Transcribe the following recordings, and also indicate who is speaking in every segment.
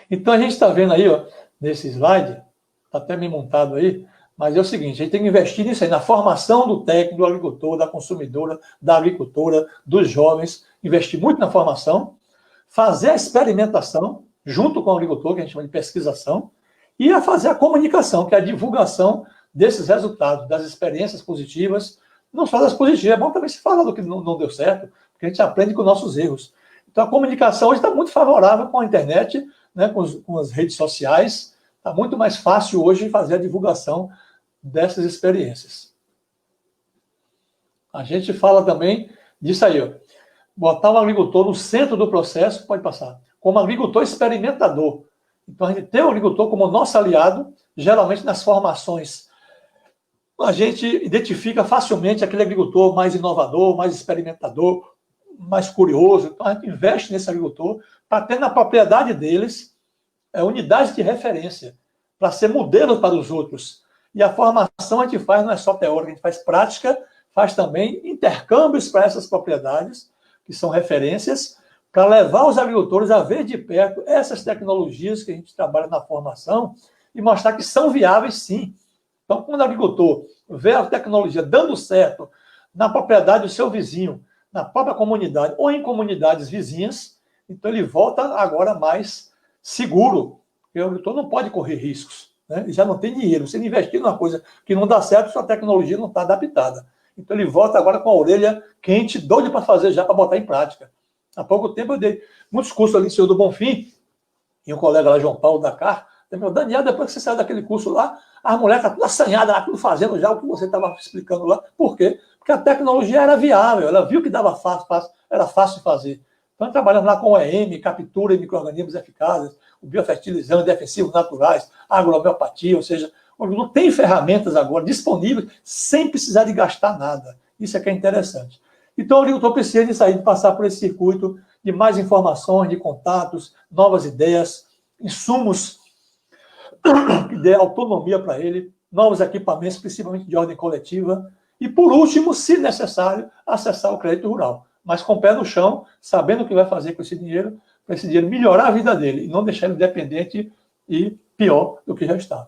Speaker 1: Então, a gente está vendo aí, ó, nesse slide, está até bem montado aí, mas é o seguinte, a gente tem que investir nisso aí, na formação do técnico, do agricultor, da consumidora, da agricultora, dos jovens, investir muito na formação, fazer a experimentação junto com o agricultor, que a gente chama de pesquisação, e a fazer a comunicação, que é a divulgação desses resultados, das experiências positivas, não só das positivas, é bom também se falar do que não deu certo, porque a gente aprende com nossos erros. Então, a comunicação hoje está muito favorável com a internet, né, com as redes sociais, está muito mais fácil hoje fazer a divulgação dessas experiências. A gente fala também disso aí, ó, botar o agricultor no centro do processo, pode passar, como agricultor experimentador. Então, a gente tem o agricultor como nosso aliado, geralmente nas formações. A gente identifica facilmente aquele agricultor mais inovador, mais experimentador, mais curioso. Então, a gente investe nesse agricultor para ter na propriedade deles unidades de referência, para ser modelo para os outros. E a formação a gente faz, não é só teórica, a gente faz prática, faz também intercâmbios para essas propriedades, que são referências, para levar os agricultores a ver de perto essas tecnologias que a gente trabalha na formação e mostrar que são viáveis, sim. Então, quando o agricultor vê a tecnologia dando certo na propriedade do seu vizinho, na própria comunidade ou em comunidades vizinhas, então ele volta agora mais seguro, porque o agricultor não pode correr riscos, né? Ele já não tem dinheiro. Se ele investir numa coisa que não dá certo, sua tecnologia não está adaptada. Então ele volta agora com a orelha quente, doido para fazer já, para botar em prática. Há pouco tempo eu dei muitos cursos ali em Senhor do Bonfim, e um colega lá, João Paulo Dakar, meu Daniel, depois que você saiu daquele curso lá, as mulheres estão tudo assanhadas lá, tudo fazendo já o que você estava explicando lá. Por quê? Porque a tecnologia era viável, ela viu que dava fácil, era fácil de fazer. Então, trabalhamos lá com o EM, captura de micro-organismos eficazes, o biofertilizante, defensivos naturais, a agrohomeopatia, ou seja, não tem ferramentas agora disponíveis sem precisar de gastar nada. Isso é que é interessante. Então, o agricultor precisa de sair, de passar por esse circuito de mais informações, de contatos, novas ideias, insumos que dê autonomia para ele, novos equipamentos, principalmente de ordem coletiva, e, por último, se necessário, acessar o crédito rural, mas com o pé no chão, sabendo o que vai fazer com esse dinheiro, para esse dinheiro melhorar a vida dele, e não deixar ele dependente e pior do que já está.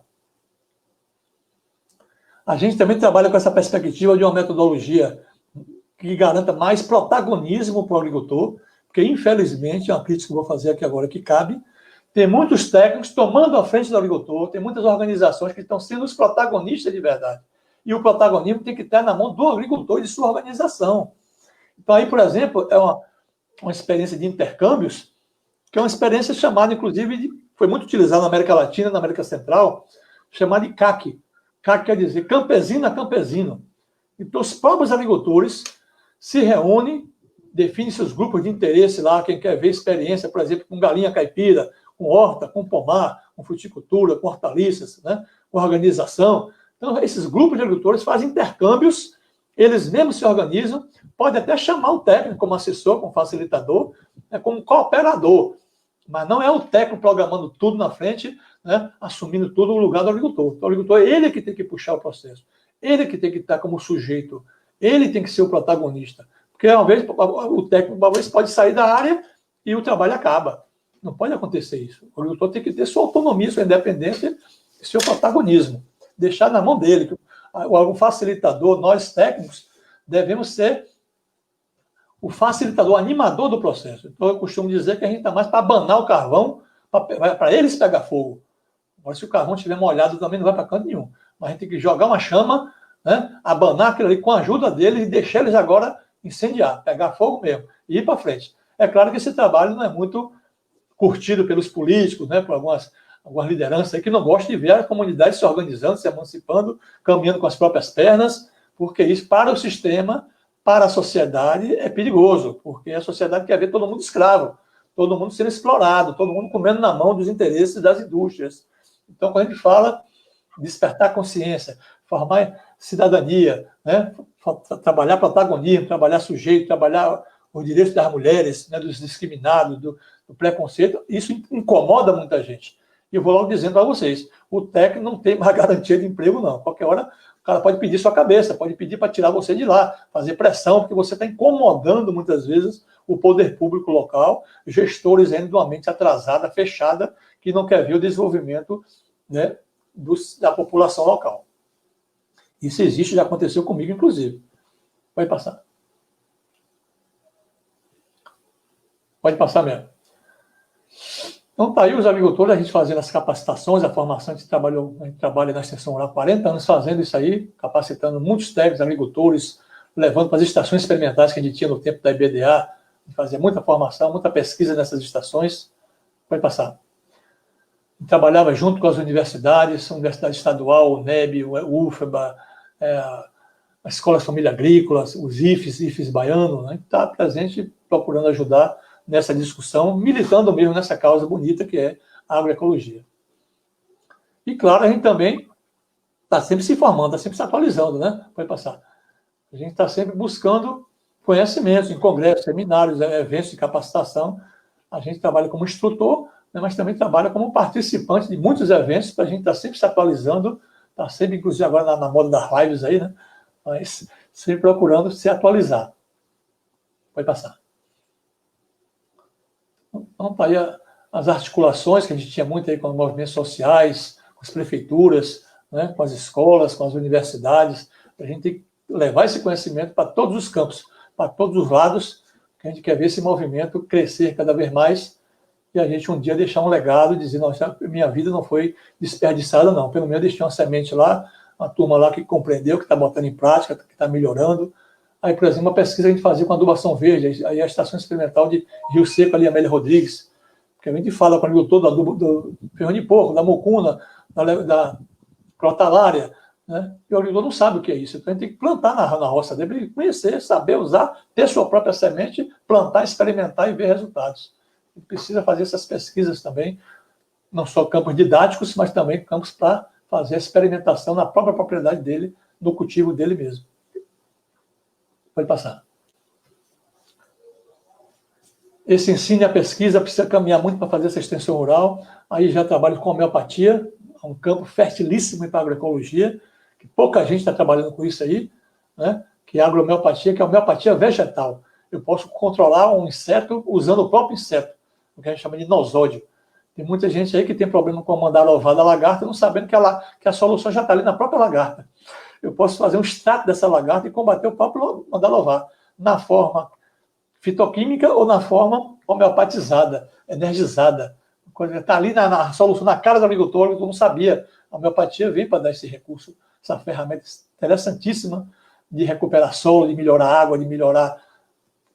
Speaker 1: A gente também trabalha com essa perspectiva de uma metodologia que garanta mais protagonismo para o agricultor, porque, infelizmente, é uma crítica que eu vou fazer aqui agora que cabe, tem muitos técnicos tomando a frente do agricultor, tem muitas organizações que estão sendo os protagonistas de verdade. E o protagonismo tem que estar na mão do agricultor e de sua organização. Então, aí, por exemplo, é uma experiência de intercâmbios, que é uma experiência chamada, inclusive, foi muito utilizada na América Latina, na América Central, chamada de CAC. CAC quer dizer campesino a campesino. Então, os próprios agricultores se reúnem, definem seus grupos de interesse lá, quem quer ver experiência, por exemplo, com galinha caipira, com horta, com pomar, com fruticultura, com hortaliças, né? Com organização. Então, esses grupos de agricultores fazem intercâmbios, eles mesmos se organizam, podem até chamar o técnico como assessor, como facilitador, como cooperador, mas não é o técnico programando tudo na frente, né? Assumindo tudo no lugar do agricultor. Então, o agricultor é ele que tem que puxar o processo, ele que tem que estar como sujeito, ele tem que ser o protagonista, porque uma vez o técnico uma vez pode sair da área e o trabalho acaba. Não pode acontecer isso. O agricultor tem que ter sua autonomia, sua independência e seu protagonismo. Deixar na mão dele. O facilitador, nós técnicos, devemos ser o facilitador, o animador do processo. Então, eu costumo dizer que a gente está mais para abanar o carvão, para eles pegar fogo. Agora, se o carvão estiver molhado, também não vai para canto nenhum. Mas a gente tem que jogar uma chama, né, abanar aquilo ali com a ajuda deles e deixar eles agora incendiar, pegar fogo mesmo e ir para frente. É claro que esse trabalho não é muito curtido pelos políticos, né, por algumas lideranças aí que não gostam de ver a comunidade se organizando, se emancipando, caminhando com as próprias pernas, porque isso, para o sistema, para a sociedade, é perigoso, porque a sociedade quer ver todo mundo escravo, todo mundo sendo explorado, todo mundo comendo na mão dos interesses das indústrias. Então, quando a gente fala despertar consciência, formar cidadania, né, trabalhar protagonismo, trabalhar sujeito, trabalhar os direitos das mulheres, né, dos discriminados, do preconceito, isso incomoda muita gente. E eu vou logo dizendo para vocês, o técnico não tem mais garantia de emprego, não. Qualquer hora, o cara pode pedir sua cabeça, pode pedir para tirar você de lá, fazer pressão, porque você está incomodando, muitas vezes, o poder público local, gestores ainda de uma mente atrasada, fechada, que não quer ver o desenvolvimento, né, da população local. Isso existe, já aconteceu comigo, inclusive. Pode passar. Pode passar mesmo. Então, tá aí os agricultores, a gente fazendo as capacitações, a formação, a gente trabalha na extensão rural há 40 anos fazendo isso aí, capacitando muitos técnicos, agricultores, levando para as estações experimentais que a gente tinha no tempo da IBDA, a gente fazia muita formação, muita pesquisa nessas estações. Pode passar. Trabalhava junto com as universidades, a Universidade Estadual, o NEB, o UFBA, as escolas família agrícolas, os IFES baianos, né? Está presente procurando ajudar nessa discussão, militando mesmo nessa causa bonita que é a agroecologia. E, claro, a gente também está sempre se formando, está sempre se atualizando, né? Pode passar. A gente está sempre buscando conhecimentos em congressos, seminários, eventos de capacitação. A gente trabalha como instrutor, né, mas também trabalha como participante de muitos eventos, para a gente estar sempre se atualizando, está sempre, inclusive agora na moda das lives aí, né? Mas sempre procurando se atualizar. Pode passar. Então, tá aí as articulações que a gente tinha muito aí com os movimentos sociais, com as prefeituras, né, com as escolas, com as universidades, para a gente levar esse conhecimento para todos os campos, para todos os lados, que a gente quer ver esse movimento crescer cada vez mais e a gente um dia deixar um legado e dizer, nossa, minha vida não foi desperdiçada, não. Pelo menos deixei uma semente lá, uma turma lá que compreendeu, que está botando em prática, que está melhorando. Aí, por exemplo, uma pesquisa que a gente fazia com adubação verde, aí a Estação Experimental de Rio Seco, ali, Amélia Rodrigues, que a gente fala com o agricultor do adubo do feijão de porco, da mucuna, da crotalária, né? E o agricultor não sabe o que é isso. Então a gente tem que plantar na roça dele, conhecer, saber usar, ter sua própria semente, plantar, experimentar e ver resultados. A gente precisa fazer essas pesquisas também, não só campos didáticos, mas também campos para fazer a experimentação na própria propriedade dele, no cultivo dele mesmo. Pode passar. Esse ensino e a pesquisa precisa caminhar muito para fazer essa extensão rural. Aí já trabalho com homeopatia, um campo fertilíssimo para a agroecologia, que pouca gente está trabalhando com isso aí, né? Que é a agrohomeopatia, que é a homeopatia vegetal. Eu posso controlar um inseto usando o próprio inseto, o que a gente chama de nosódio. Tem muita gente aí que tem problema com a mandala da lagarta, não sabendo que a solução já está ali na própria lagarta. Eu posso fazer um extrato dessa lagarta e combater o próprio mandala na forma fitoquímica ou na forma homeopatizada, energizada. Está ali na solução, na cara do agricultor, que não sabia. A homeopatia vem para dar esse recurso, essa ferramenta interessantíssima de recuperar solo, de melhorar a água, de melhorar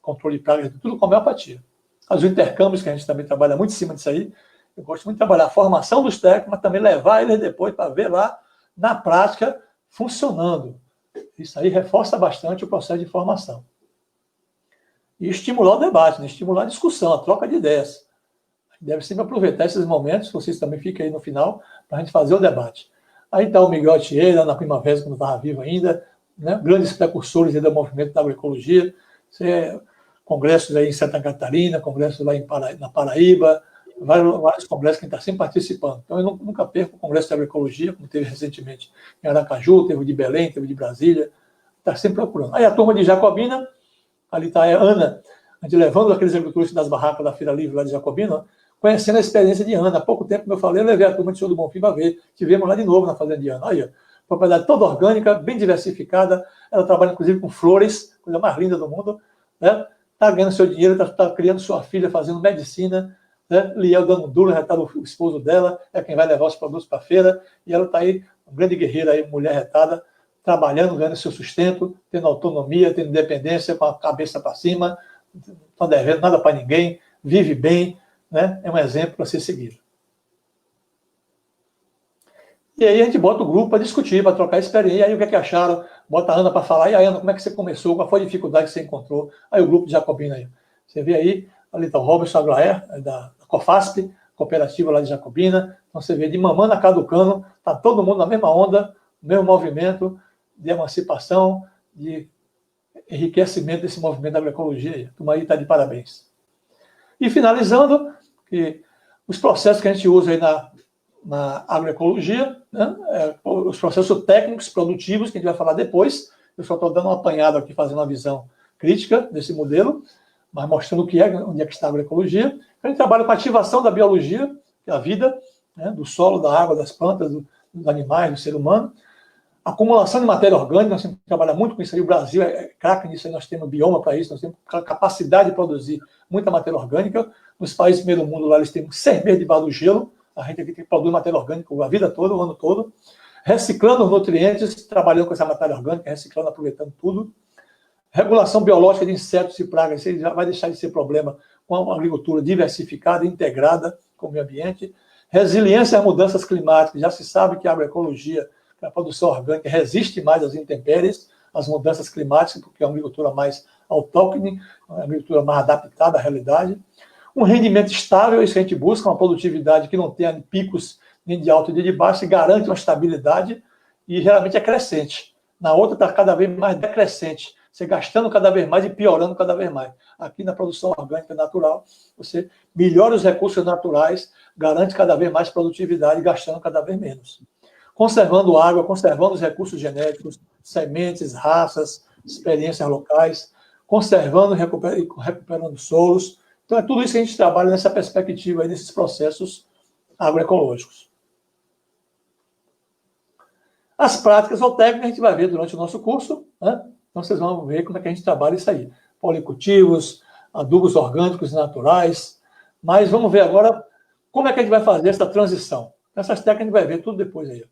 Speaker 1: controle de pragas, tudo com homeopatia. Os intercâmbios, que a gente também trabalha muito em cima disso aí, eu gosto muito de trabalhar a formação dos técnicos, mas também levar eles depois para ver lá, na prática, funcionando. Isso aí reforça bastante o processo de formação. E estimular o debate, né? Estimular a discussão, a troca de ideias. Deve sempre aproveitar esses momentos, vocês também fiquem aí no final, para a gente fazer o debate. Aí está o Miguel Atieira, na Primavera, quando estava vivo ainda, né? Grandes precursores do movimento da agroecologia, congressos aí em Santa Catarina, congressos lá na Paraíba, vários congressos que a gente está sempre participando. Então, eu nunca perco o congresso de agroecologia, como teve recentemente em Aracaju, teve o de Belém, teve o de Brasília, está sempre procurando. Aí a turma de Jacobina, ali está a Ana, a gente levando aqueles agricultores das barracas da Feira Livre lá de Jacobina, conhecendo a experiência de Ana. Há pouco tempo, como eu falei, eu levei a turma de Senhor do Bonfim para ver. Tivemos lá de novo na fazenda de Ana. Aí, ó, propriedade toda orgânica, bem diversificada. Ela trabalha, inclusive, com flores, coisa mais linda do mundo. Né? Está ganhando seu dinheiro, está criando sua filha, fazendo medicina. Né? Liel dando duro, já está o esposo dela, é quem vai levar os produtos para a feira. E ela está aí, uma grande guerreira, aí, mulher retada, trabalhando, ganhando seu sustento, tendo autonomia, tendo independência, com a cabeça para cima, não está devendo nada para ninguém, vive bem, né? É um exemplo para ser seguido. E aí a gente bota o grupo para discutir, para trocar experiência. E aí o que é que acharam? Bota a Ana para falar. E aí, Ana, como é que você começou? Qual foi a dificuldade que você encontrou? Aí o grupo de Jacobina aí. Você vê aí, ali está o Robertson Agraer, da Cofasp, cooperativa lá de Jacobina. Então você vê de mamãe na cara do cano, está todo mundo na mesma onda, no mesmo movimento de emancipação, de enriquecimento desse movimento da agroecologia. A turma aí está de parabéns. E finalizando, que os processos que a gente usa aí na agroecologia, né, os processos técnicos, produtivos, que a gente vai falar depois. Eu só estou dando uma apanhada aqui, fazendo uma visão crítica desse modelo, mas mostrando o que é, onde é que está a agroecologia. A gente trabalha com a ativação da biologia, que é a vida, né, do solo, da água, das plantas, dos animais, do ser humano. Acumulação de matéria orgânica, nós temos que trabalhar muito com isso aí, o Brasil é craque nisso aí, nós temos bioma para isso, nós temos capacidade de produzir muita matéria orgânica. Nos países do primeiro mundo, lá eles têm 6 meses debaixo do gelo, a gente aqui tem que produzir matéria orgânica a vida toda, o ano todo, reciclando os nutrientes, trabalhando com essa matéria orgânica, reciclando, aproveitando tudo. Regulação biológica de insetos e pragas, isso aí já vai deixar de ser problema com uma agricultura diversificada, integrada com o meio ambiente. Resiliência às mudanças climáticas, já se sabe que a agroecologia, a produção orgânica, resiste mais às intempéries, às mudanças climáticas, porque é uma agricultura mais autóctone, uma agricultura mais adaptada à realidade. Um rendimento estável, isso que a gente busca, uma produtividade que não tenha picos nem de alto nem de baixo, e garante uma estabilidade, e geralmente é crescente. Na outra está cada vez mais decrescente, você gastando cada vez mais e piorando cada vez mais. Aqui na produção orgânica natural, você melhora os recursos naturais, garante cada vez mais produtividade, gastando cada vez menos. Conservando água, conservando os recursos genéticos, sementes, raças, experiências locais, conservando e recuperando solos. Então, é tudo isso que a gente trabalha nessa perspectiva, aí, nesses processos agroecológicos. As práticas ou técnicas a gente vai ver durante o nosso curso, né? Então, vocês vão ver como é que a gente trabalha isso aí. Policultivos, adubos orgânicos e naturais. Mas vamos ver agora como é que a gente vai fazer essa transição. Essas técnicas a gente vai ver tudo depois aí.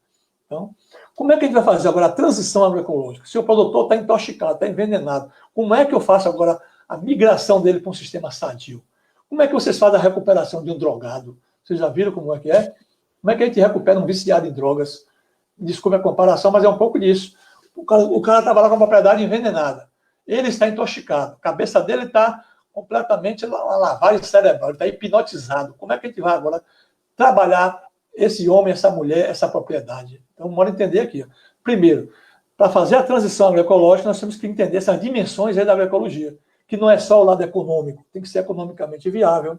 Speaker 1: Então, como é que a gente vai fazer agora a transição agroecológica? Se o produtor está intoxicado, está envenenado, como é que eu faço agora a migração dele para um sistema sadio? Como é que vocês fazem a recuperação de um drogado? Vocês já viram como é que é? Como é que a gente recupera um viciado em drogas? Desculpe a comparação, mas é um pouco disso. O cara estava lá com a propriedade envenenada. Ele está intoxicado. A cabeça dele está completamente uma lavagem cerebral. Ele está hipnotizado. Como é que a gente vai agora trabalhar esse homem, essa mulher, essa propriedade? Então, bora entender aqui. Primeiro, para fazer a transição agroecológica, nós temos que entender essas dimensões aí da agroecologia, que não é só o lado econômico, tem que ser economicamente viável,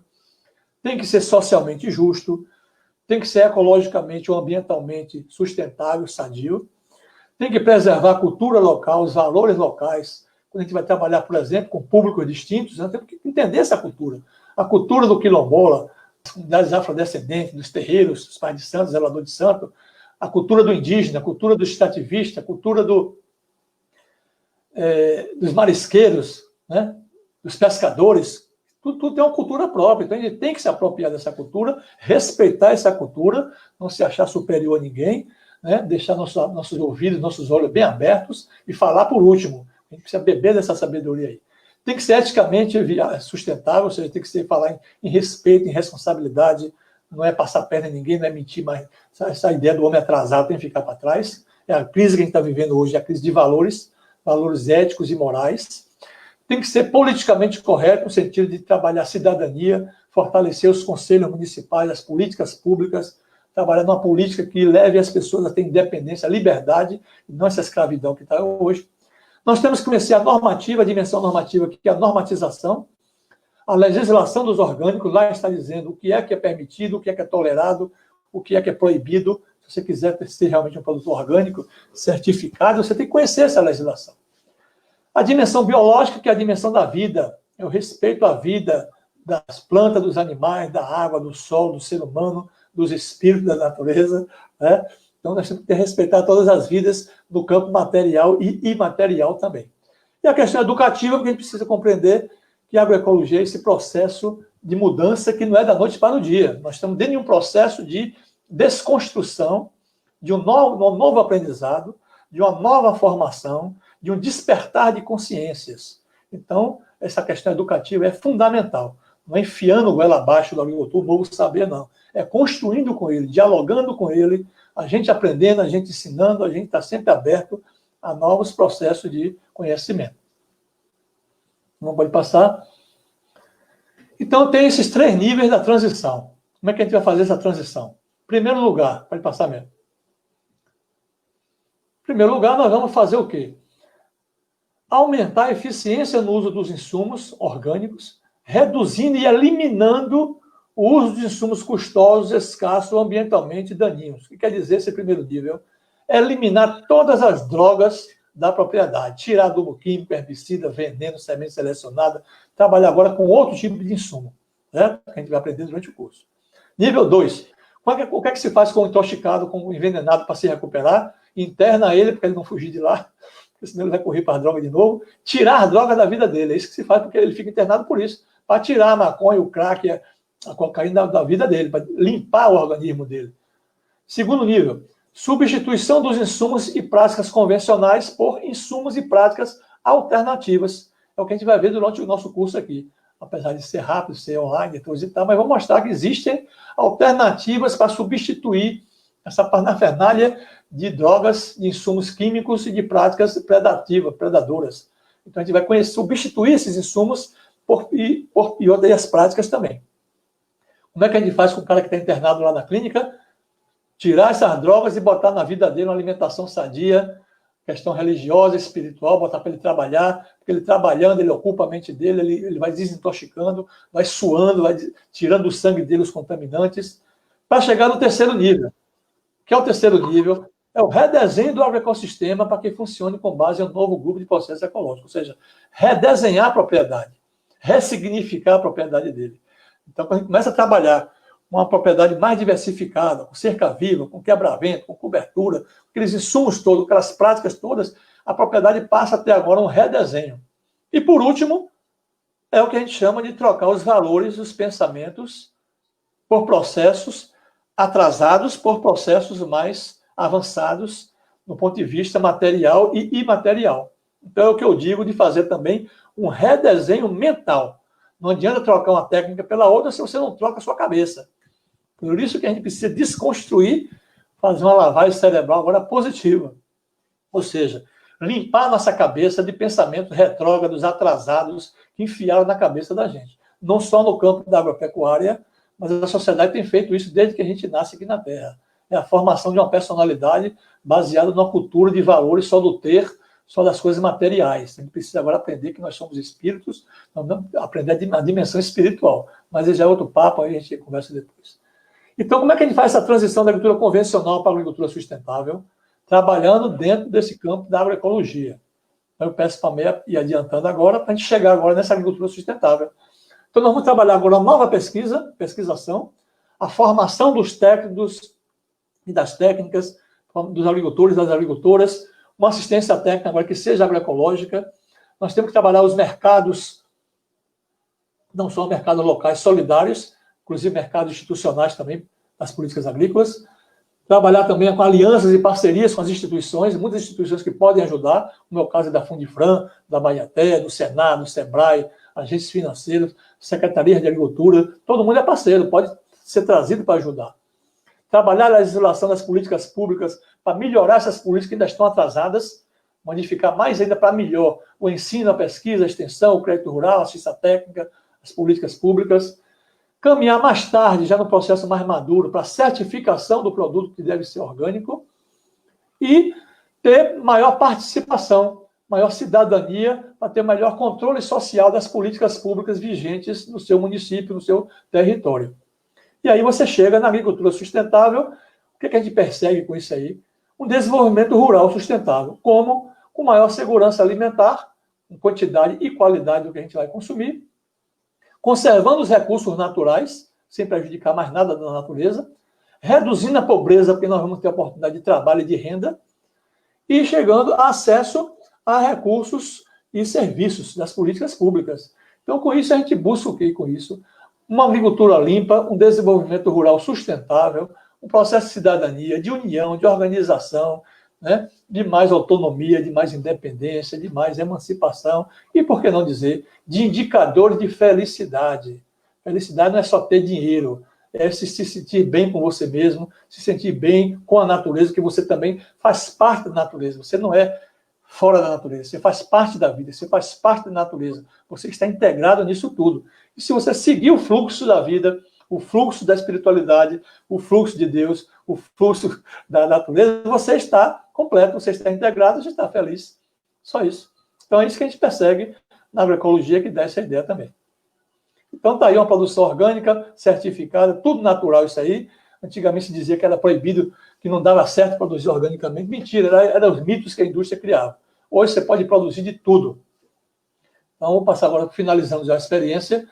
Speaker 1: tem que ser socialmente justo, tem que ser ecologicamente ou ambientalmente sustentável, sadio, tem que preservar a cultura local, os valores locais. Quando a gente vai trabalhar, por exemplo, com públicos distintos, nós temos que entender essa cultura. A cultura do quilombola, das comunidades afrodescendentes, dos terreiros, dos pais de santo, zelador de santo, a cultura do indígena, a cultura do extrativista, a cultura dos marisqueiros, né? Dos pescadores. Tudo tem uma cultura própria, então a gente tem que se apropriar dessa cultura, respeitar essa cultura, não se achar superior a ninguém, né? Deixar nossos ouvidos, nossos olhos bem abertos e falar por último. A gente precisa beber dessa sabedoria aí. Tem que ser eticamente sustentável, ou seja, tem que ser falar em respeito, em responsabilidade, não é passar perna em ninguém, não é mentir, mas essa ideia do homem atrasado tem que ficar para trás. É a crise que a gente está vivendo hoje, é a crise de valores éticos e morais. Tem que ser politicamente correto, no sentido de trabalhar a cidadania, fortalecer os conselhos municipais, as políticas públicas, trabalhar numa política que leve as pessoas a ter independência, a liberdade, e não essa escravidão que está hoje. Nós temos que conhecer a normativa, a dimensão normativa, que é a normatização, a legislação dos orgânicos, lá está dizendo o que é permitido, o que é tolerado, o que é proibido. Se você quiser ser realmente um produto orgânico certificado, você tem que conhecer essa legislação. A dimensão biológica, que é a dimensão da vida, é o respeito à vida das plantas, dos animais, da água, do sol, do ser humano, dos espíritos da natureza, né? Então, nós temos que respeitar todas as vidas no campo material e imaterial também. E a questão educativa, porque a gente precisa compreender que a agroecologia é esse processo de mudança que não é da noite para o dia. Nós estamos dentro de um processo de desconstrução, de um novo aprendizado, de uma nova formação, de um despertar de consciências. Então, essa questão educativa é fundamental. Não é enfiando o goela abaixo do agricultor o novo saber, não. É construindo com ele, dialogando com ele, a gente aprendendo, a gente ensinando, a gente está sempre aberto a novos processos de conhecimento. Não pode passar. Então, tem esses 3 níveis da transição. Como é que a gente vai fazer essa transição? Em primeiro lugar, pode passar mesmo. Em primeiro lugar, nós vamos fazer o quê? Aumentar a eficiência no uso dos insumos orgânicos, reduzindo e eliminando o uso de insumos custosos, escassos ou ambientalmente daninhos. O que quer dizer esse primeiro nível? Eliminar todas as drogas da propriedade, tirar adubo químico, herbicida, veneno, semente selecionada, trabalhar agora com outro tipo de insumo, né? Que a gente vai aprender durante o curso. Nível 2. O que é que se faz com o intoxicado, com o envenenado para se recuperar? Interna ele, porque ele não fugir de lá, porque senão ele vai correr para a droga de novo. Tirar a droga da vida dele. É isso que se faz, porque ele fica internado por isso. Para tirar a maconha, o crack, a cocaína da vida dele, para limpar o organismo dele. Segundo nível, substituição dos insumos e práticas convencionais por insumos e práticas alternativas. É o que a gente vai ver durante o nosso curso aqui. Apesar de ser rápido, ser online e tal, mas vamos mostrar que existem alternativas para substituir essa parafernália de drogas, de insumos químicos e de práticas predadoras. Então a gente vai substituir esses insumos por outras práticas também. Como é que a gente faz com o cara que está internado lá na clínica? Tirar essas drogas e botar na vida dele uma alimentação sadia, questão religiosa, espiritual, botar para ele trabalhar, porque ele trabalhando, ele ocupa a mente dele, ele vai desintoxicando, vai suando, vai tirando do sangue dele os contaminantes, para chegar no terceiro nível. O que é o terceiro nível? É o redesenho do agroecossistema para que funcione com base em um novo grupo de processos ecológicos, ou seja, redesenhar a propriedade, ressignificar a propriedade dele. Então, quando a gente começa a trabalhar uma propriedade mais diversificada, com cerca-viva, com quebra-vento, com cobertura, aqueles insumos todos, aquelas práticas todas, a propriedade passa a ter agora um redesenho. E, por último, é o que a gente chama de trocar os valores, os pensamentos, por processos atrasados, por processos mais avançados, do ponto de vista material e imaterial. Então, é o que eu digo de fazer também um redesenho mental. Não adianta trocar uma técnica pela outra se você não troca a sua cabeça. Por isso que a gente precisa desconstruir, fazer uma lavagem cerebral agora positiva. Ou seja, limpar a nossa cabeça de pensamentos retrógrados, atrasados, que enfiaram na cabeça da gente. Não só no campo da agropecuária, mas a sociedade tem feito isso desde que a gente nasce aqui na Terra. É a formação de uma personalidade baseada numa cultura de valores só do ter, só das coisas materiais. A gente precisa agora aprender que nós somos espíritos, aprender a dimensão espiritual. Mas esse já é outro papo, aí a gente conversa depois. Então, como é que a gente faz essa transição da agricultura convencional para a agricultura sustentável? Trabalhando dentro desse campo da agroecologia. Então, eu peço para a Meia ir adiantando agora, para a gente chegar agora nessa agricultura sustentável. Então, nós vamos trabalhar agora uma nova pesquisação, a formação dos técnicos e das técnicas, dos agricultores e das agricultoras, uma assistência técnica agora que seja agroecológica. Nós temos que trabalhar os mercados, não só mercados locais solidários, inclusive mercados institucionais também, das políticas agrícolas. Trabalhar também com alianças e parcerias com as instituições, muitas instituições que podem ajudar, no meu caso é da Fundifran, da Bahiaté, do Senado, do Sebrae, agências financeiras, secretarias de agricultura, todo mundo é parceiro, pode ser trazido para ajudar. Trabalhar a legislação das políticas públicas para melhorar essas políticas que ainda estão atrasadas, modificar mais ainda para melhor o ensino, a pesquisa, a extensão, o crédito rural, a assistência técnica, as políticas públicas. Caminhar mais tarde, já no processo mais maduro, para a certificação do produto que deve ser orgânico e ter maior participação, maior cidadania, para ter maior controle social das políticas públicas vigentes no seu município, no seu território. E aí você chega na agricultura sustentável. O que a gente persegue com isso aí? Um desenvolvimento rural sustentável. Como? Com maior segurança alimentar, com quantidade e qualidade do que a gente vai consumir, conservando os recursos naturais, sem prejudicar mais nada da natureza, reduzindo a pobreza, porque nós vamos ter oportunidade de trabalho e de renda, e chegando a acesso a recursos e serviços das políticas públicas. Então, com isso, a gente busca o quê com isso? Uma agricultura limpa, um desenvolvimento rural sustentável, um processo de cidadania, de união, de organização, né, de mais autonomia, de mais independência, de mais emancipação e, por que não dizer, de indicadores de felicidade. Felicidade não é só ter dinheiro, é se sentir bem com você mesmo, se sentir bem com a natureza, que você também faz parte da natureza. Você não é fora da natureza, você faz parte da vida, você faz parte da natureza, você está integrado nisso tudo. E se você seguir o fluxo da vida, o fluxo da espiritualidade, o fluxo de Deus, o fluxo da natureza, você está completo, você está integrado, você está feliz. Só isso. Então é isso que a gente persegue na agroecologia, que dá essa ideia também. Então está aí uma produção orgânica, certificada, tudo natural isso aí. Antigamente se dizia que era proibido, que não dava certo produzir organicamente. Mentira, eram os mitos que a indústria criava. Hoje você pode produzir de tudo. Então vamos passar agora, finalizando já a experiência.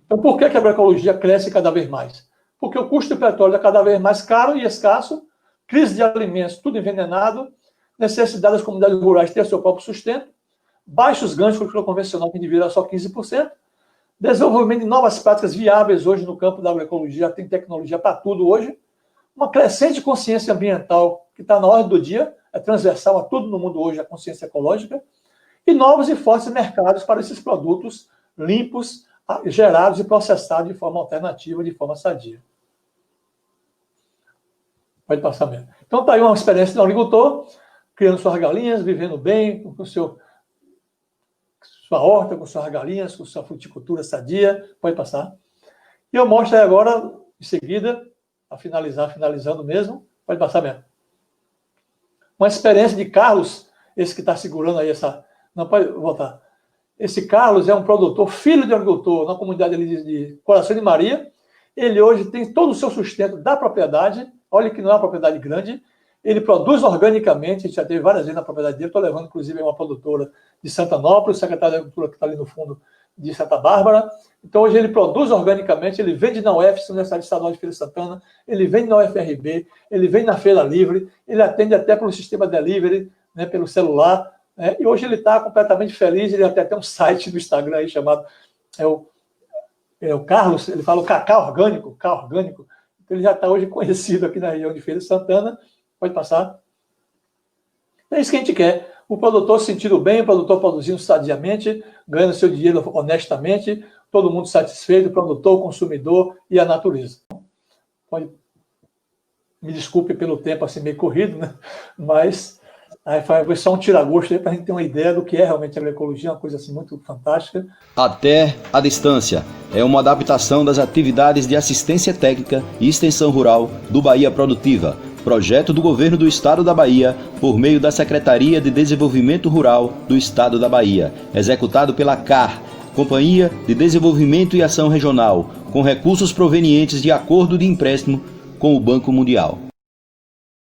Speaker 1: Então por que a agroecologia cresce cada vez mais? porque o custo do petróleo é cada vez mais caro e escasso, crise de alimentos, tudo envenenado, necessidade das comunidades rurais ter seu próprio sustento, baixos ganhos com o convencional, que deveria só 15%, desenvolvimento de novas práticas viáveis hoje no campo da agroecologia, tem tecnologia para tudo hoje, uma crescente consciência ambiental que está na ordem do dia, é transversal a tudo no mundo hoje, a consciência ecológica, e novos e fortes mercados para esses produtos limpos, gerados e processados de forma alternativa, de forma sadia. Pode passar mesmo. Então está aí uma experiência do agricultor, criando suas galinhas, vivendo bem, com sua horta, com suas galinhas, com sua fruticultura sadia. Pode passar. E eu mostro aí agora, em seguida, a finalizando mesmo. Pode passar mesmo. Uma experiência de Carlos, esse que está segurando aí essa... Não, pode voltar. Esse Carlos é um produtor, filho de agricultor, na comunidade ali de Coração de Maria. Ele hoje tem todo o seu sustento da propriedade. Olha que não é uma propriedade grande. Ele produz organicamente, a gente já teve várias vezes na propriedade dele. Estou levando, inclusive, uma produtora de Santanópolis, secretário de Agricultura que está ali no fundo de Santa Bárbara. Então, hoje ele produz organicamente, ele vende na UFS, Universidade Estadual de Feira de Santana, ele vende na UFRB, ele vende na Feira Livre, ele atende até pelo sistema delivery, né, pelo celular. E hoje ele está completamente feliz, ele até tem um site no Instagram aí chamado o Carlos, ele fala o Cacau Orgânico, Então ele já está hoje conhecido aqui na região de Feira de Santana. Pode passar. É isso que a gente quer. O produtor se sentindo bem, o produtor produzindo sadiamente, ganhando seu dinheiro honestamente, todo mundo satisfeito, o produtor, o consumidor e a natureza. Pode... Me desculpe pelo tempo assim meio corrido, né? Mas foi só um tira-gosto aí para a gente ter uma ideia do que é realmente a agroecologia, uma coisa assim muito fantástica.
Speaker 2: A Terra à Distância é uma adaptação das atividades de assistência técnica e extensão rural do Bahia Produtiva, projeto do Governo do Estado da Bahia por meio da Secretaria de Desenvolvimento Rural do Estado da Bahia, executado pela CAR, Companhia de Desenvolvimento e Ação Regional, com recursos provenientes de acordo de empréstimo com o Banco Mundial.